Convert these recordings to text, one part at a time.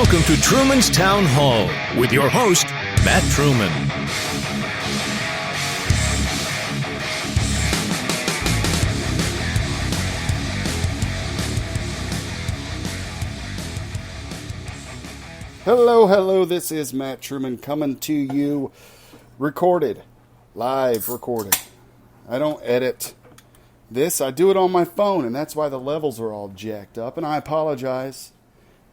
Welcome to Truman's Town Hall with your host, Matt Truman. Hello, this is Matt Truman coming to you live recorded. I don't edit this, I do it on my phone, and that's why the levels are all jacked up, and I apologize.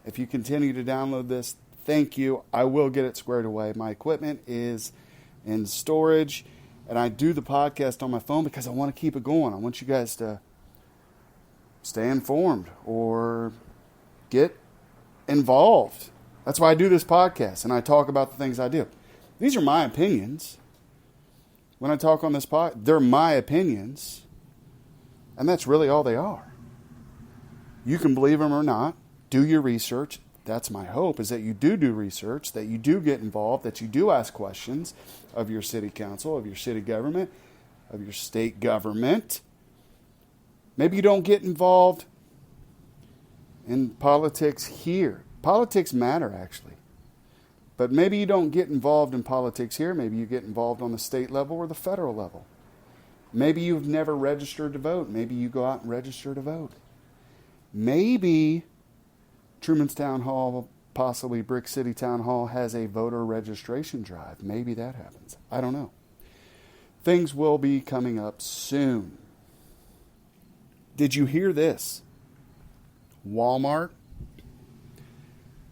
If you continue to download this, thank you. I will get it squared away. My equipment is in storage, and I do the podcast on my phone because I want to keep it going. I want you guys to stay informed or get involved. That's why I do this podcast, and I talk about the things I do. These are my opinions. When I talk on this pod, they're my opinions, and that's really all they are. You can believe them or not. Do your research. That's my hope, is that you do research, that you do get involved, that you do ask questions of your city council, of your city government, of your state government. Maybe you don't get involved in politics here. Politics matter, actually. But maybe you don't get involved in politics here. Maybe you get involved on the state level or the federal level. Maybe you've never registered to vote. Maybe you go out and register to vote. Maybe Truman's Town Hall, possibly Brick City Town Hall, has a voter registration drive. Maybe that happens. I don't know. Things will be coming up soon. Did you hear this? Walmart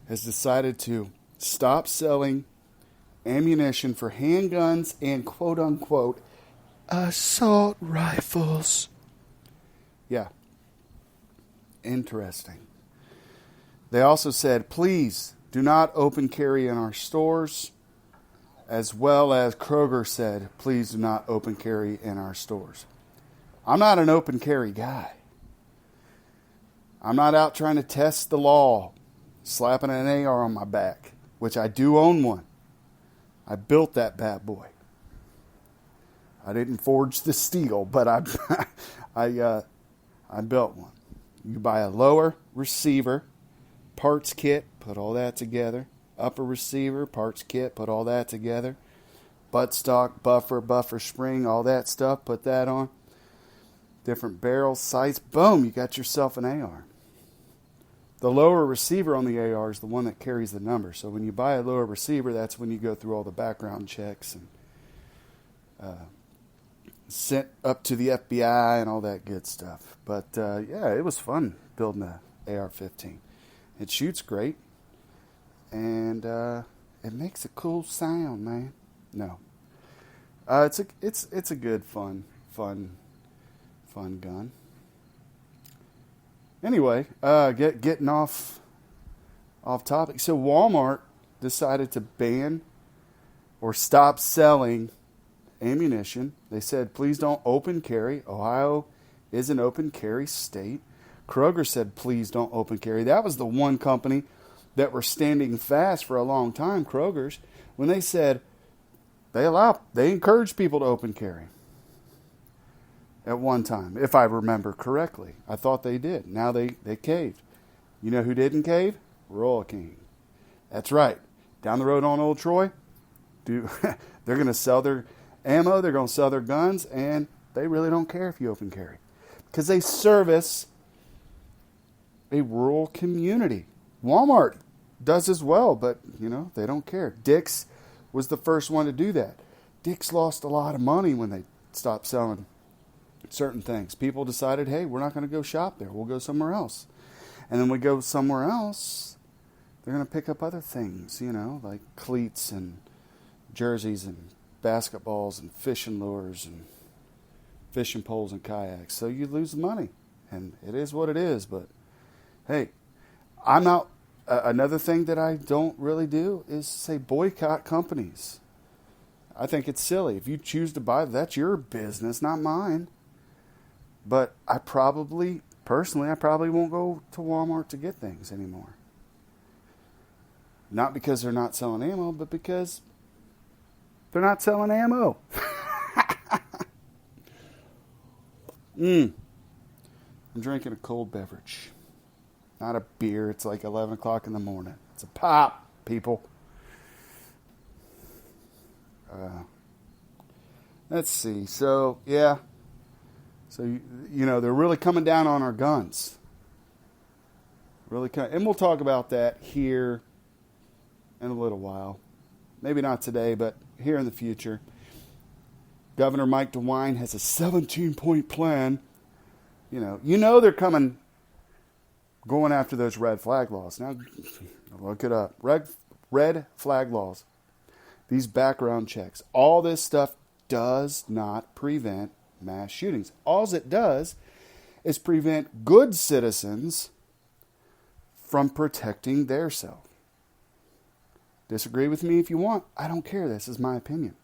has decided to stop selling ammunition for handguns and quote-unquote assault rifles. Yeah. Interesting. They also said, please do not open carry in our stores, as well as Kroger said, please do not open carry in our stores. I'm not an open carry guy. I'm not out trying to test the law, slapping an AR on my back, which I do own one. I built that bad boy. I didn't forge the steel, but I built one. You buy a lower receiver, parts kit, put all that together. Upper receiver, parts kit, put all that together. Buttstock, buffer spring, all that stuff, put that on. Different barrels, sights, boom, you got yourself an AR. The lower receiver on the AR is the one that carries the number. So when you buy a lower receiver, that's when you go through all the background checks and sent up to the FBI and all that good stuff. But yeah, it was fun building the AR-15. It shoots great, and it makes a cool sound, man. No, it's a good fun gun. Anyway, getting off topic. So Walmart decided to ban or stop selling ammunition. They said, please don't open carry. Ohio is an open carry state. Kroger said, please don't open carry. That was the one company that were standing fast for a long time, Kroger's, when they said they encourage people to open carry. At one time, if I remember correctly. I thought they did. Now they caved. You know who didn't cave? Royal King. That's right. Down the road on Old Troy, they're going to sell their ammo, they're going to sell their guns, and they really don't care if you open carry. Because they service a rural community. Walmart does as well, but, they don't care. Dick's was the first one to do that. Dick's lost a lot of money when they stopped selling certain things. People decided, hey, we're not going to go shop there. We'll go somewhere else. And then we go somewhere else, they're going to pick up other things, like cleats and jerseys and basketballs and fishing lures and fishing poles and kayaks. So you lose money. And it is what it is. But, hey, I'm not... another thing that I don't really do is say boycott companies. I think it's silly. If you choose to buy, that's your business, not mine. But I probably won't go to Walmart to get things anymore. Not because they're not selling ammo, but because they're not selling ammo. I'm drinking a cold beverage. Not a beer. It's like 11 o'clock in the morning. It's a pop, people. Let's see. So, yeah. So, you know, they're really coming down on our guns. And we'll talk about that here in a little while. Maybe not today, but here in the future. Governor Mike DeWine has a 17-point plan. You know they're going after those red flag laws. Now, look it up. Red flag laws. These background checks. All this stuff does not prevent mass shootings. All it does is prevent good citizens from protecting their self. Disagree with me if you want. I don't care. This is my opinion.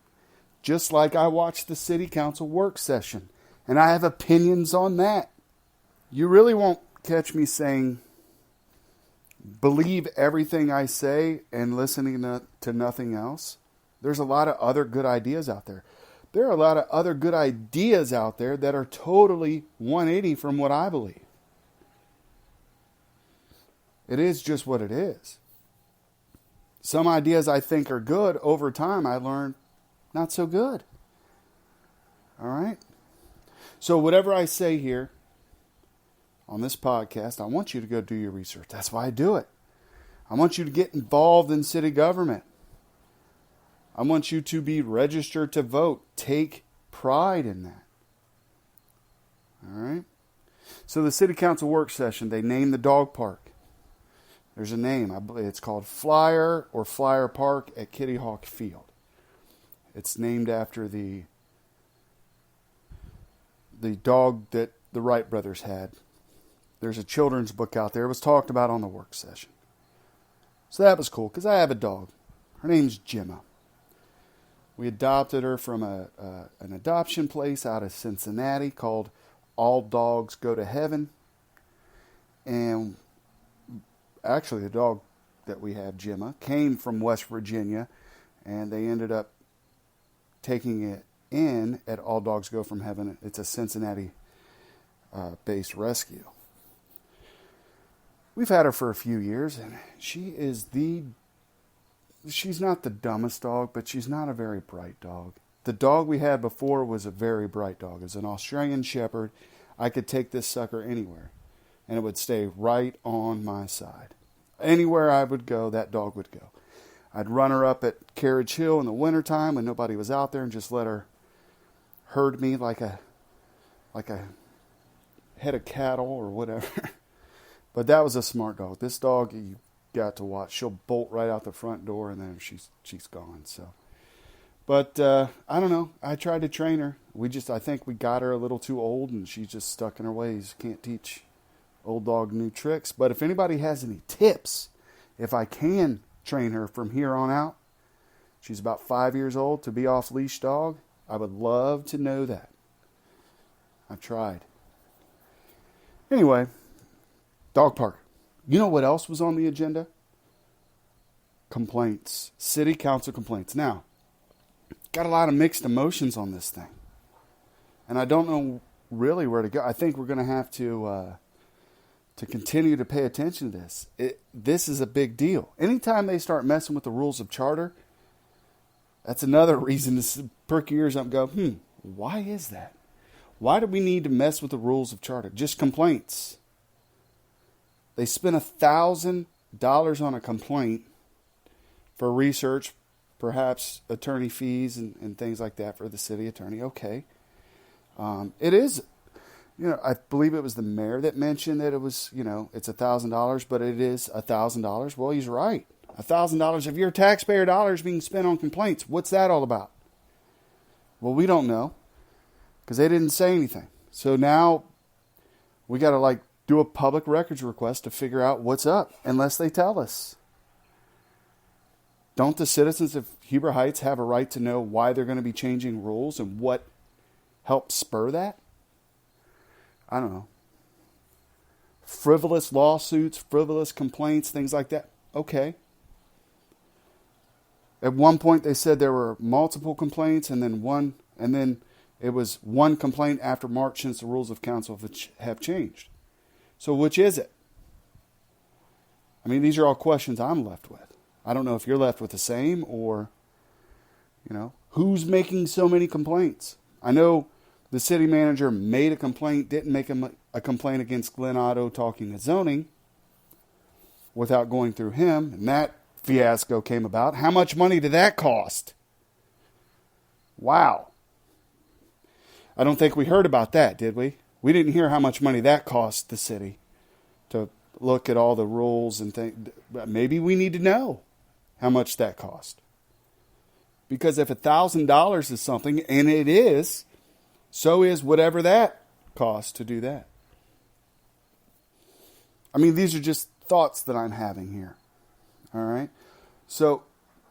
Just like I watched the city council work session, and I have opinions on that. You really won't catch me saying, believe everything I say and listening to nothing else. There's a lot of other good ideas out there. There are a lot of other good ideas out there that are totally 180 from what I believe. It is just what it is. Some ideas I think are good, over time I learned not so good. All right? So whatever I say here on this podcast, I want you to go do your research. That's why I do it. I want you to get involved in city government. I want you to be registered to vote. Take pride in that. All right? So the city council work session, they named the dog park. There's a name. I believe it's called Flyer Park at Kitty Hawk Field. It's named after the dog that the Wright brothers had. There's a children's book out there. It was talked about on the work session. So that was cool because I have a dog. Her name's Gemma. We adopted her from an adoption place out of Cincinnati called All Dogs Go to Heaven. And actually, the dog that we have, Gemma, came from West Virginia, and they ended up taking it in at All Dogs Go from Heaven. It's a Cincinnati-based rescue. We've had her for a few years, and she's not the dumbest dog, but she's not a very bright dog. The dog we had before was a very bright dog. It was an Australian Shepherd. I could take this sucker anywhere, and it would stay right on my side. Anywhere I would go, that dog would go. I'd run her up at Carriage Hill in the wintertime when nobody was out there and just let her herd me like a head of cattle or whatever. But that was a smart dog. This dog, you got to watch. She'll bolt right out the front door, and then she's gone. So, but I don't know. I tried to train her. I think we got her a little too old, and she's just stuck in her ways. Can't teach old dog new tricks. But if anybody has any tips, if I can train her from here on out, she's about 5 years old, to be off leash dog, I would love to know that. I've tried. Anyway, dog park. You know what else was on the agenda? Complaints. City council complaints. Now, got a lot of mixed emotions on this thing. And I don't know really where to go. I think we're going to have to continue to pay attention to this. This is a big deal. Anytime they start messing with the rules of charter, that's another reason to perk your ears up and go, why is that? Why do we need to mess with the rules of charter? Just complaints. They spent $1,000 on a complaint for research, perhaps attorney fees and things like that for the city attorney. Okay. It is, I believe it was the mayor that mentioned that it was, it's $1,000, but it is $1,000. Well, he's right. $1,000 of your taxpayer dollars being spent on complaints. What's that all about? Well, we don't know because they didn't say anything. So now we got to do a public records request to figure out what's up unless they tell us. Don't the citizens of Huber Heights have a right to know why they're going to be changing rules and what helped spur that? I don't know. Frivolous lawsuits, frivolous complaints, things like that. Okay. At one point they said there were multiple complaints and then it was one complaint after March since the rules of council have changed. So which is it? I mean, these are all questions I'm left with. I don't know if you're left with the same, or, who's making so many complaints? I know the city manager made a complaint, didn't make a complaint against Glenn Otto talking at zoning without going through him, and that fiasco came about. How much money did that cost? Wow. I don't think we heard about that, did we? We didn't hear how much money that cost the city to look at all the rules and things. Maybe we need to know how much that cost. Because if $1,000 is something, and it is, so is whatever that costs to do that. I mean, these are just thoughts that I'm having here. All right? So,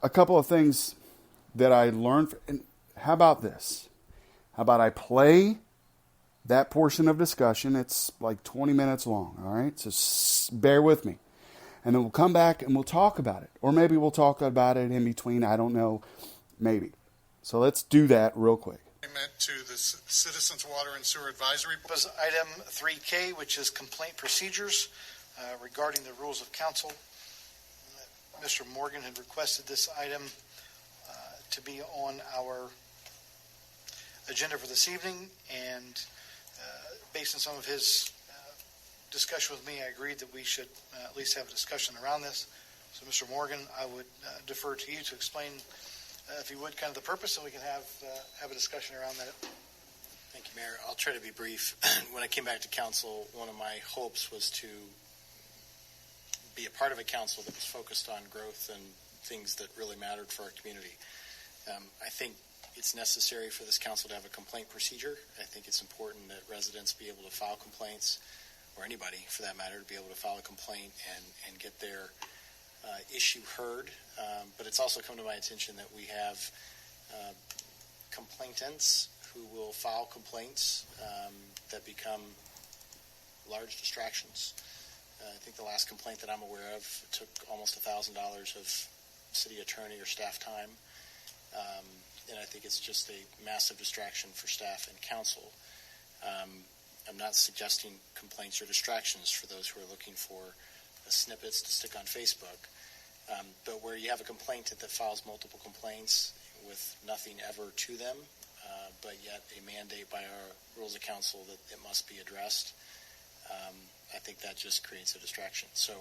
a couple of things that I learned. How about this? How about I play that portion of discussion? It's like 20 minutes long. All right? So, bear with me. And then we'll come back and we'll talk about it. Or maybe we'll talk about it in between. I don't know. Maybe. So, let's do that real quick. To the Citizens Water and Sewer Advisory Board. Was item 3K, which is complaint procedures regarding the rules of council. Mr. Morgan had requested this item to be on our agenda for this evening, and based on some of his discussion with me, I agreed that we should at least have a discussion around this. So, Mr. Morgan, I would defer to you to explain, if you would, kind of the purpose, and we can have a discussion around that. Thank you, Mayor. I'll try to be brief. When I came back to council, one of my hopes was to be a part of a council that was focused on growth and things that really mattered for our community. I think it's necessary for this council to have a complaint procedure. I think it's important that residents be able to file complaints, or anybody for that matter, to be able to file a complaint and get their issue heard. But it's also come to my attention that we have complainants who will file complaints that become large distractions. I think the last complaint that I'm aware of took almost $1,000 of city attorney or staff time. And I think it's just a massive distraction for staff and council. I'm not suggesting complaints or distractions for those who are looking for snippets to stick on Facebook. But where you have a complainant that files multiple complaints with nothing ever to them, but yet a mandate by our rules of council that it must be addressed, I think that just creates a distraction. So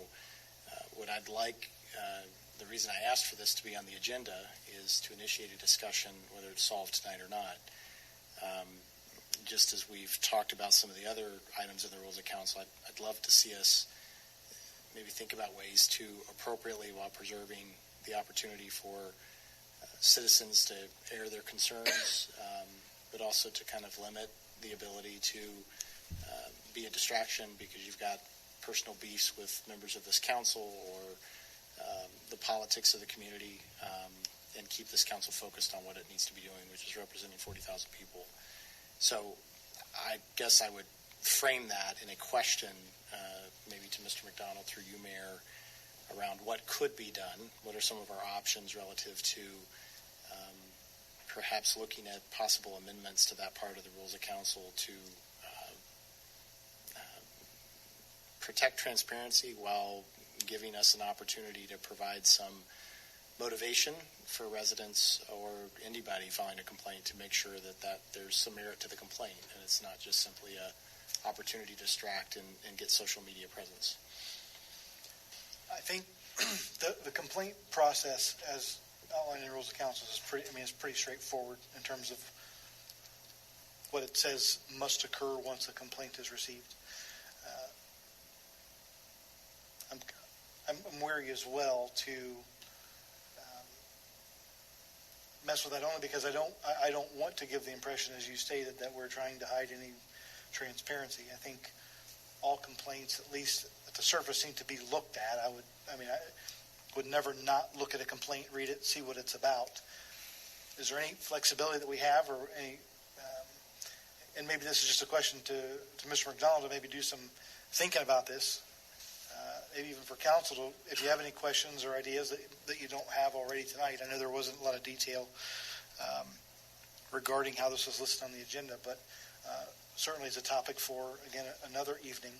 what I'd like, the reason I asked for this to be on the agenda is to initiate a discussion, whether it's solved tonight or not. Just as we've talked about some of the other items in the rules of council, I'd love to see us maybe think about ways to appropriately, while preserving the opportunity for citizens to air their concerns, but also to kind of limit the ability to be a distraction because you've got personal beefs with members of this council or the politics of the community, and keep this council focused on what it needs to be doing, which is representing 40,000 people. So I guess I would frame that in a question, maybe to Mr. McDonald through you, Mayor, around what could be done. What are some of our options relative to perhaps looking at possible amendments to that part of the rules of council to protect transparency while giving us an opportunity to provide some motivation for residents or anybody filing a complaint to make sure that there's some merit to the complaint and it's not just simply a opportunity to distract and get social media presence. I think the complaint process, as outlined in the rules of council, is pretty straightforward in terms of what it says must occur once a complaint is received. I'm wary as well to mess with that, only because I don't want to give the impression, as you stated, that we're trying to hide any transparency. I think all complaints, at least at the surface, need to be looked at. I would never not look at a complaint, read it, see what it's about. Is there any flexibility that we have, or any? And maybe this is just a question to Mr. McDonald to maybe do some thinking about this. Maybe even for council, if you have any questions or ideas that you don't have already tonight. I know there wasn't a lot of detail regarding how this was listed on the agenda, but certainly it's a topic for, again, another evening